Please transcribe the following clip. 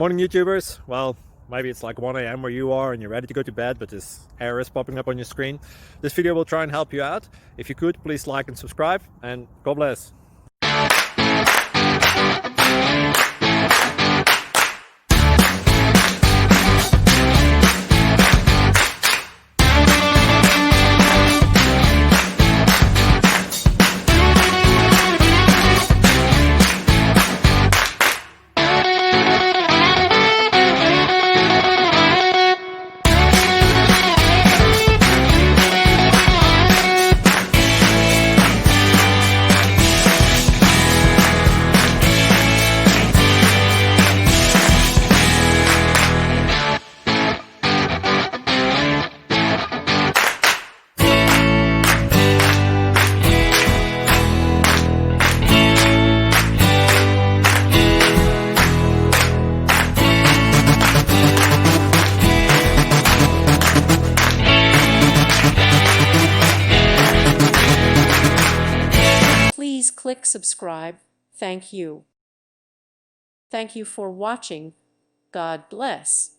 Morning YouTubers. Well, maybe it's like 1 a.m. where you are and you're ready to go to bed, but this error is popping up on your screen. This video will try and help you out. If you could, please like and subscribe, and God bless. Please click subscribe. Thank you. Thank you for watching. God bless.